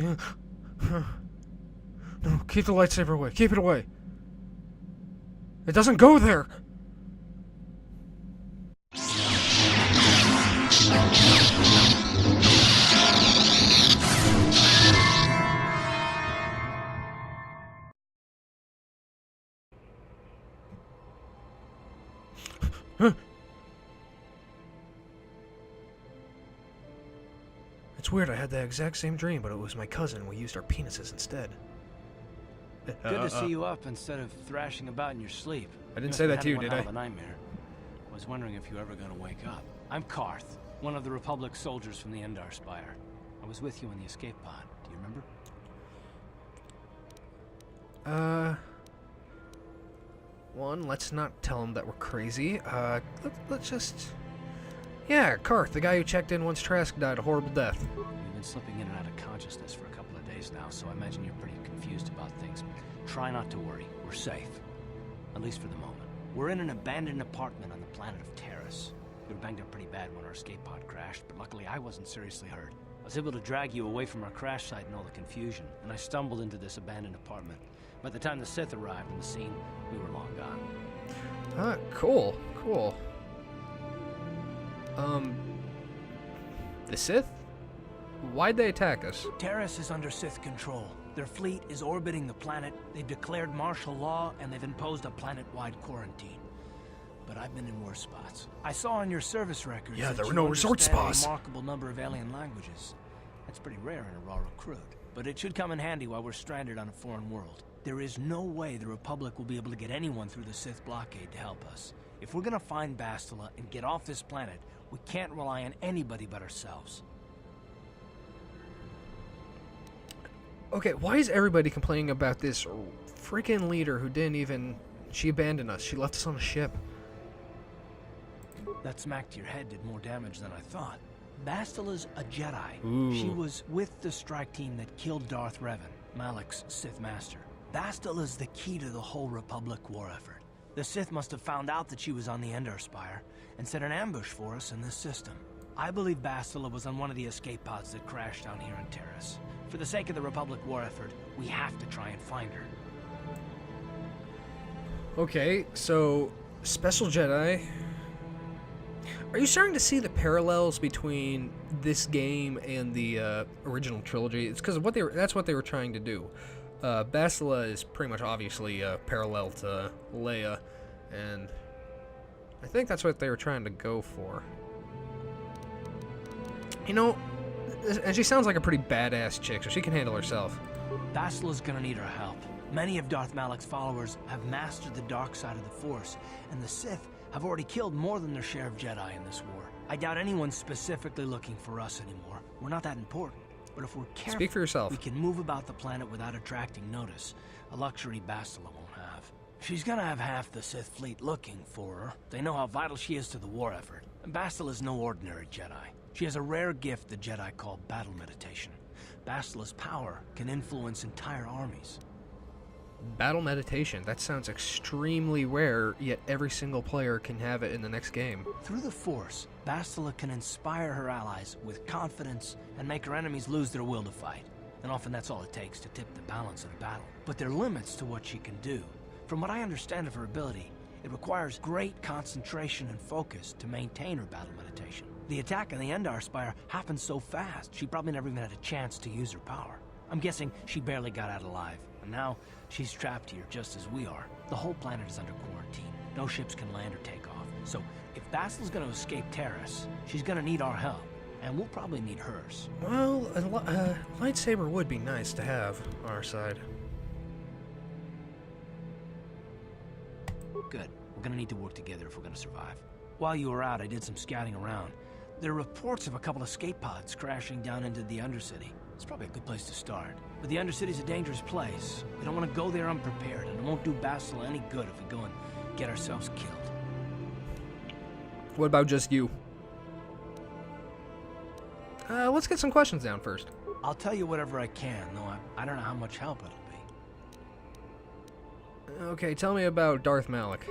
No, keep the lightsaber away. Keep it away. It doesn't go there. It's weird, I had the exact same dream, but it was my cousin. We used our penises instead. Good to see you up instead of thrashing about in your sleep. I didn't say that to you, did I? A nightmare. I was wondering if you were ever going to wake up. I'm Karth, one of the Republic soldiers from the Endar Spire. I was with you in the escape pod. Do you remember? One, let's not tell him that we're crazy. Let's just... Yeah, Karth, the guy who checked in once Trask died a horrible death. You've been slipping in and out of consciousness for a couple of days now, so I imagine you're pretty confused about things. Try not to worry. We're safe. At least for the moment. We're in an abandoned apartment on the planet of Taris. We were banged up pretty bad when our escape pod crashed, but luckily I wasn't seriously hurt. I was able to drag you away from our crash site and all the confusion, and I stumbled into this abandoned apartment. By the time the Sith arrived on the scene, we were long gone. Cool. Cool. The Sith? Why'd they attack us? Taris is under Sith control. Their fleet is orbiting the planet, they've declared martial law, and they've imposed a planet-wide quarantine. But I've been in worse spots. I saw on your service records that there you were no resort spas. A remarkable number of alien languages. That's pretty rare in a raw recruit. But it should come in handy while we're stranded on a foreign world. There is no way the Republic will be able to get anyone through the Sith blockade to help us. If we're gonna find Bastila and get off this planet, we can't rely on anybody but ourselves. Okay, why is everybody complaining about this freaking leader who didn't even... She abandoned us. She left us on a ship. That smack to your head did more damage than I thought. Bastila's a Jedi. Ooh. She was with the strike team that killed Darth Revan, Malak's Sith master. Bastila's the key to the whole Republic war effort. The Sith must have found out that she was on the Endar Spire and set an ambush for us in this system. I believe Bastila was on one of the escape pods that crashed down here in Taris. For the sake of the Republic war effort, we have to try and find her. Okay, so... Special Jedi... Are you starting to see the parallels between this game and the original trilogy? It's because that's what they were trying to do. Bastila is pretty much obviously parallel to Leia, and I think that's what they were trying to go for. You know, and she sounds like a pretty badass chick, so she can handle herself. Bastila's gonna need our help. Many of Darth Malak's followers have mastered the dark side of the Force, and the Sith have already killed more than their share of Jedi in this war. I doubt anyone's specifically looking for us anymore. We're not that important. But if we're careful, speak for yourself. We can move about the planet without attracting notice, a luxury Bastila won't have. She's gonna have half the Sith fleet looking for her. They know how vital she is to the war effort. And Bastila's no ordinary Jedi. She has a rare gift the Jedi call battle meditation. Bastila's power can influence entire armies. Battle meditation, that sounds extremely rare, yet every single player can have it in the next game. Through the Force, Bastila can inspire her allies with confidence and make her enemies lose their will to fight. And often that's all it takes to tip the balance in a battle. But there are limits to what she can do. From what I understand of her ability, it requires great concentration and focus to maintain her battle meditation. The attack on the Endar Spire happened so fast, she probably never even had a chance to use her power. I'm guessing she barely got out alive. And now, she's trapped here just as we are. The whole planet is under quarantine. No ships can land or take off. So, if Bastila's gonna escape Taris, she's gonna need our help. And we'll probably need hers. Well, a lightsaber would be nice to have on our side. Good. We're gonna need to work together if we're gonna survive. While you were out, I did some scouting around. There are reports of a couple escape pods crashing down into the Undercity. It's probably a good place to start. But the Undercity's a dangerous place. We don't want to go there unprepared, and it won't do Bastila any good if we go and get ourselves killed. What about just you? Let's get some questions down first. I'll tell you whatever I can, though I don't know how much help it'll be. Okay, tell me about Darth Malak.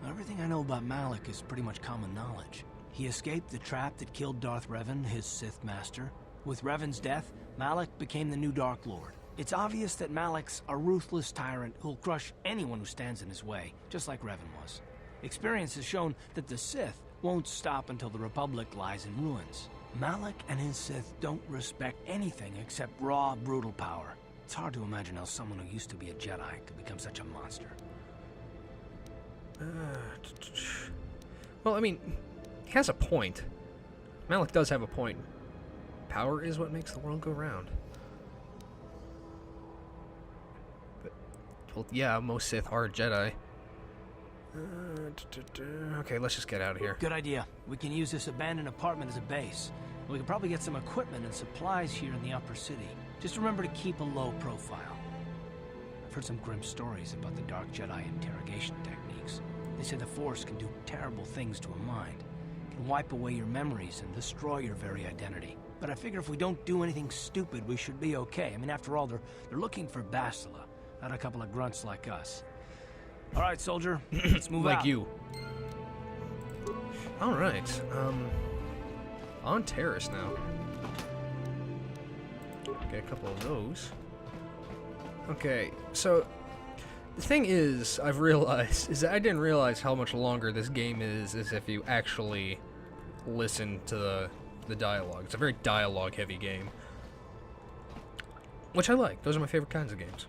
Everything I know about Malak is pretty much common knowledge. He escaped the trap that killed Darth Revan, his Sith master. With Revan's death, Malak became the new Dark Lord. It's obvious that Malak's a ruthless tyrant who'll crush anyone who stands in his way, just like Revan was. Experience has shown that the Sith won't stop until the Republic lies in ruins. Malak and his Sith don't respect anything except raw, brutal power. It's hard to imagine how someone who used to be a Jedi could become such a monster. Well, I mean, he has a point. Malak does have a point. Power is what makes the world go round. But, well, yeah, most Sith are Jedi. Okay, let's just get out of here. Good idea. We can use this abandoned apartment as a base. We can probably get some equipment and supplies here in the upper city. Just remember to keep a low profile. I've heard some grim stories about the Dark Jedi interrogation techniques. They say the Force can do terrible things to a mind. It can wipe away your memories and destroy your very identity. But I figure if we don't do anything stupid, we should be okay. I mean, after all, they're looking for Bastila, not a couple of grunts like us. All right, soldier, let's move like out. you. All right. On Taris now. Get a couple of those. Okay, so the thing is, I've realized, is that I didn't realize how much longer this game is if you actually listen to the dialogue. It's a very dialogue-heavy game, which I like. Those are my favorite kinds of games.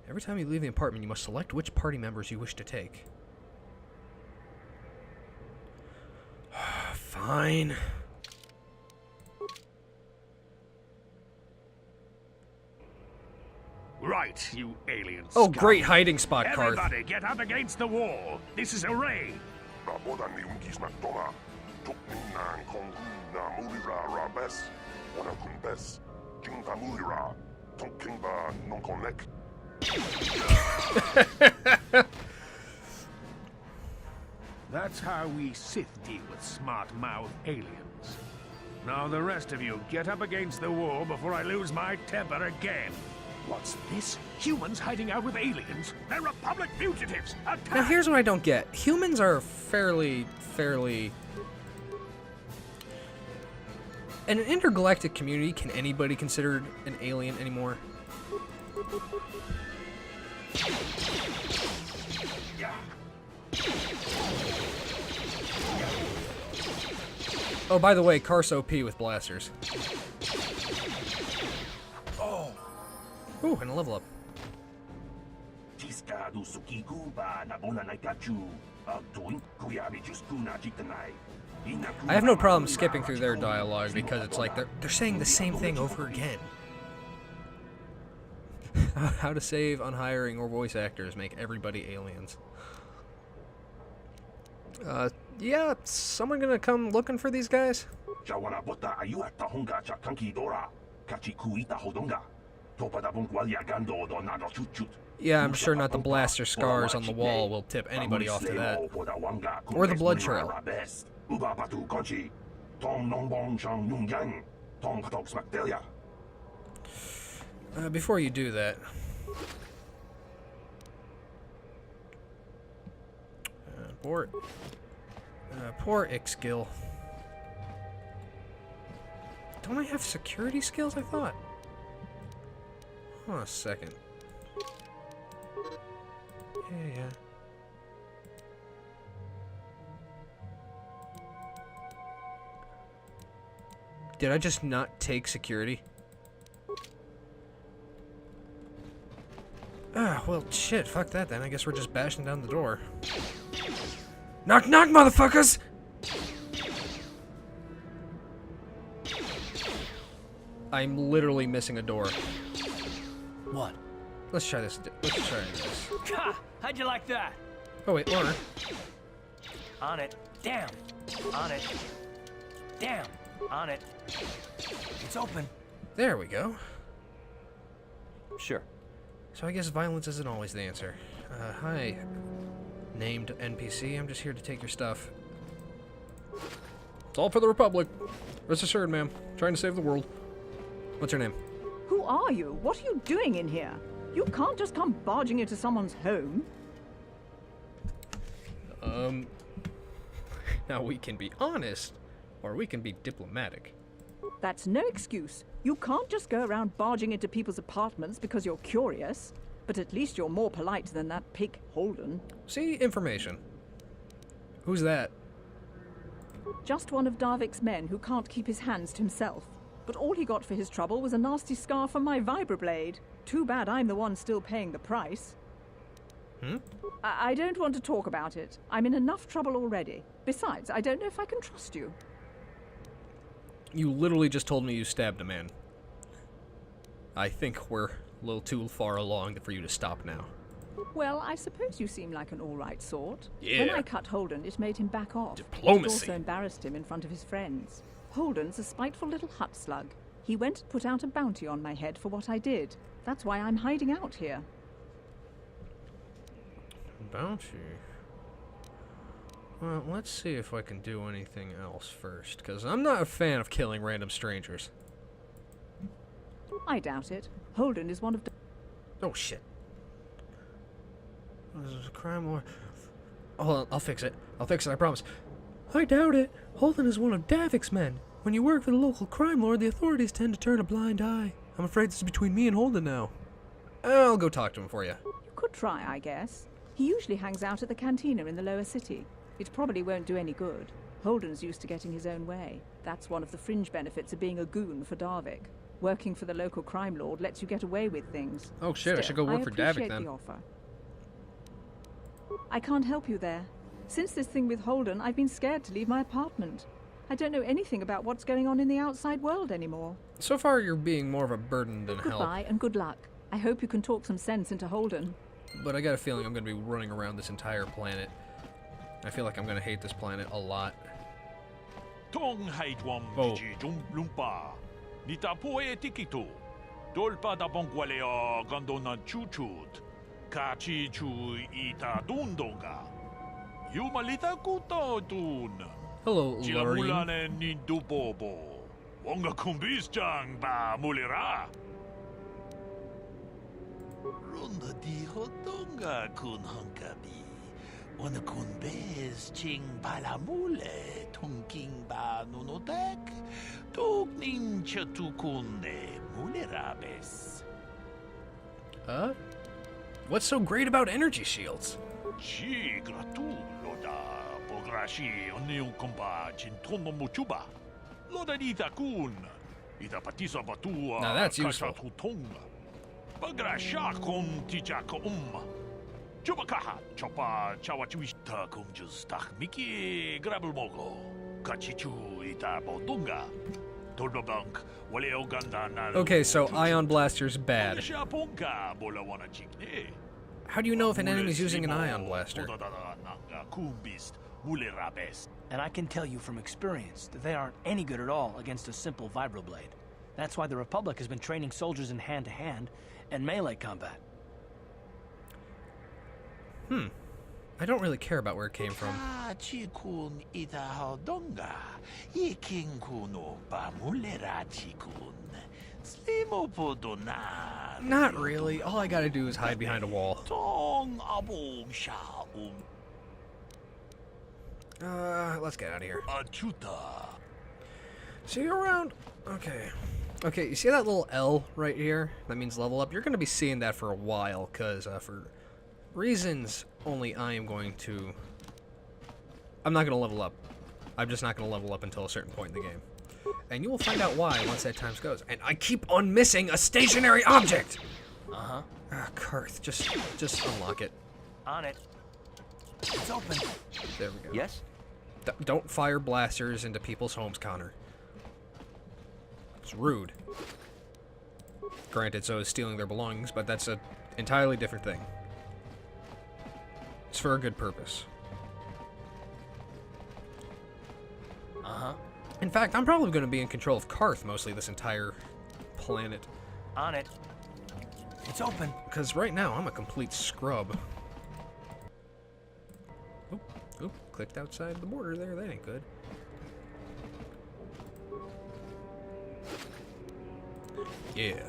Every time you leave the apartment, you must select which party members you wish to take. Fine. Right, you alien Oh, scum. great hiding spot, Karth. Everybody get up against the wall. This is a raid. That's how we Sith deal with smart-mouthed aliens. Now the rest of you, get up against the wall before I lose my temper again. What's this? Humans hiding out with aliens? They're Republic fugitives! Attack! Now here's what I don't get. Humans are fairly... In an intergalactic community, can anybody considered an alien anymore? Oh, by the way, Karth's OP with blasters. Oh! Ooh, and a level up. I have no problem skipping through their dialogue because it's like they're saying the same thing over again. How to save on hiring or voice actors, make everybody aliens. Yeah, someone gonna come looking for these guys? Yeah, I'm sure not the blaster scars on the wall will tip anybody off to that. Or the blood trail. Before you do that... poor Ixgil. Don't I have security skills, I thought? Hold on a second. Yeah. Did I just not take security? Ah, well, shit, fuck that then. I guess we're just bashing down the door. Knock, knock, motherfuckers! I'm literally missing a door. What? Let's try this. Let's try this. Ha! How'd you like that? Oh wait, Lorna. On it. Damn. On it. Damn. On it. It's open. There we go. Sure. So I guess violence isn't always the answer. Hi, named NPC. I'm just here to take your stuff. It's all for the Republic. Rest assured, ma'am. Trying to save the world. What's your name? Who are you? What are you doing in here? You can't just come barging into someone's home. Now we can be honest, or we can be diplomatic. That's no excuse. You can't just go around barging into people's apartments because you're curious. But at least you're more polite than that pig Holden. See, information. Who's that? Just one of Darvik's men who can't keep his hands to himself. But all he got for his trouble was a nasty scar from my vibroblade. Too bad I'm the one still paying the price. I don't want to talk about it. I'm in enough trouble already. Besides, I don't know if I can trust you. You literally just told me you stabbed a man. I think we're a little too far along for you to stop now. Well, I suppose you seem like an all-right sort. Yeah. When I cut Holden, it made him back off. Diplomacy. It also embarrassed him in front of his friends. Holden's a spiteful little hut slug. He went and put out a bounty on my head for what I did. That's why I'm hiding out here. Bounty? Well, let's see if I can do anything else first, because I'm not a fan of killing random strangers. I doubt it. Holden is one of... Oh, shit. This is a crime war. Hold on, I'll fix it. I'll fix it, I promise. I doubt it. Holden is one of Davik's men. When you work for the local crime lord, the authorities tend to turn a blind eye. I'm afraid this is between me and Holden now. I'll go talk to him for you. You could try, I guess. He usually hangs out at the cantina in the lower city. It probably won't do any good. Holden's used to getting his own way. That's one of the fringe benefits of being a goon for Darvik. Working for the local crime lord lets you get away with things. Oh shit, I should go work for Davik then. The offer. I can't help you there. Since this thing with Holden, I've been scared to leave my apartment. I don't know anything about what's going on in the outside world anymore. So far, you're being more of a burden than help. Goodbye and good luck. I hope you can talk some sense into Holden. But I got a feeling I'm going to be running around this entire planet. I feel like I'm going to hate this planet a lot. Tong haidwam Oh. jum lumpa. Nita poe tikito. Dolpa da bongwaleo gondona chuchut. Kachi chu ita dundonga. Yumalita kuto dun. Hello, Lorraine. Chilamulane nindu bobo. Wonga kumbis jang ba mulira. Runda di hodonga kun hankabi. Wana kun bez ching balamule tunking ba nunodek. Tuk nin chatukunde mulerabes. What's so great about energy shields? Chi gratu loda pograshi oniu komba chintono muchuba. Loda dita kun. Ita patisa batua. Now that's useful. Tonga. Bagrasha kon tichaka Chupakaha chopa chawachwista kumjustach miki grabulmogo. Kachichu ita bodunga. Tolbabank wale oganda na. Okay, so ion blaster's bad. Shaponga bola wana chikne. How do you know if an enemy's using an ion blaster? And I can tell you from experience that they aren't any good at all against a simple vibroblade. That's why the Republic has been training soldiers in hand-to-hand and melee combat. I don't really care about where it came from. Chikun ita hodonga. Yiking kuno bamulera chikun. Slimo podona. Not really. All I gotta do is hide behind a wall. Tong abong sha Let's get out of here. achuta. See you around. Okay. Okay, you see that little L right here? That means level up. You're gonna be seeing that for a while, because for reasons only I am going to... I'm not gonna level up. I'm just not gonna level up until a certain point in the game. And you will find out why once that time goes. And I keep on missing a stationary object! Uh-huh. Karth, just unlock it. On it. It's open. There we go. Yes? Don't fire blasters into people's homes, Connor. It's rude. Granted, so is stealing their belongings, but that's an entirely different thing. It's for a good purpose. Uh-huh. In fact, I'm probably going to be in control of Karth mostly this entire planet. On it. It's open. Because right now, I'm a complete scrub. Oop, clicked outside the border there. That ain't good. Yeah.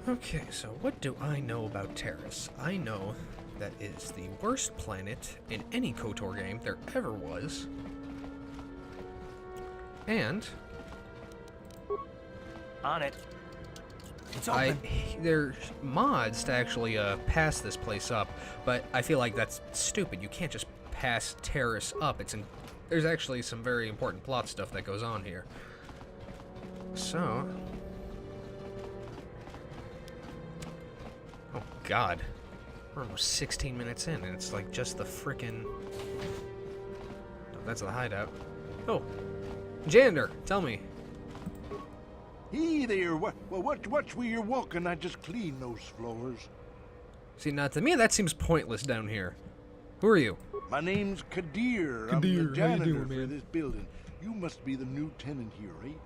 Okay, so what do I know about Taris? I know That is the worst planet in any KoTOR game there ever was. And On it. It's open. there's mods to actually pass this place up, but I feel like that's stupid. You can't just pass Taris up. There's actually some very important plot stuff that goes on here. So, oh god, we're almost 16 minutes in, and it's like just the frickin'. Oh, that's the hideout. Oh, janitor, tell me. Hey there, watch where you're walking. I just cleaned those floors. See, now to me that seems pointless down here. Who are you? My name's Kadir. I'm Kadir, the how you janitor doing, for man? this building. You must be the new tenant here, right?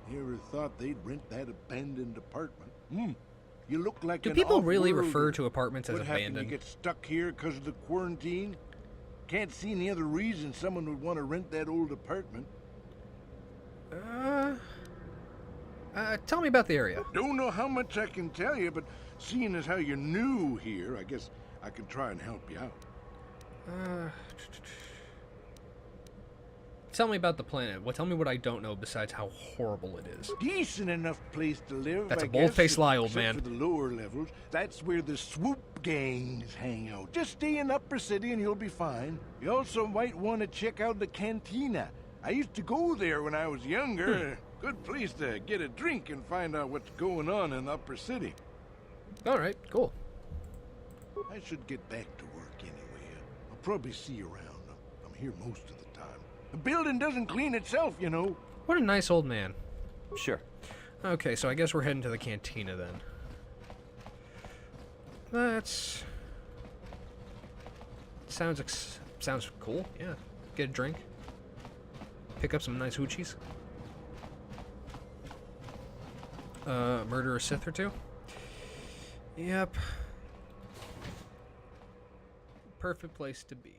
Never thought they'd rent that abandoned apartment. You look like Do an people really off-worlder. refer to apartments as What happened? abandoned? You get stuck here because of the quarantine? Can't see any other reason someone would want to rent that old apartment. Tell me about the area. Don't know how much I can tell you, but seeing as how you're new here, I guess I can try and help you out. Tell me about the planet. Tell me what I don't know besides how horrible it is. Decent enough place to live. That's I a bold-faced guess, lie, old except man. For the lower levels, that's where the swoop gangs hang out. Just stay in Upper City and you'll be fine. You also might want to check out the cantina. I used to go there when I was younger. Good place to get a drink and find out what's going on in Upper City. All right, cool. I should get back to work anyway. I'll probably see you around. I'm here most of the time. The building doesn't clean itself, you know. What a nice old man. Sure. Okay, so I guess we're heading to the cantina then. That's... Sounds cool, yeah. Get a drink. Pick up some nice hoochies. Murder a Sith or two? Yep. Perfect place to be.